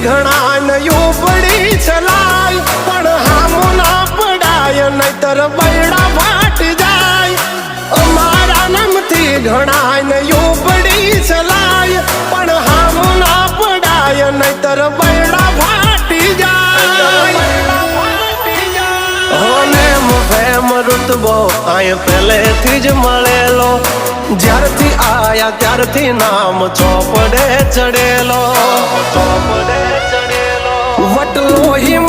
ઘણા નયું પડી ચલાય પણ હામું ના પડાય નહીતર બૈડા ફાટી જાય અમારા નામથી ઘણા નયું પડી ચલાય પણ હામું ના પડાય નહીતર બૈડા ફાટી જાય ફેમ રુતબો આય પહેલેથી જ મળેલો જ્યારથી આયા ત્યારથી નામ ચોપડે ચડેલો વટલો હિમ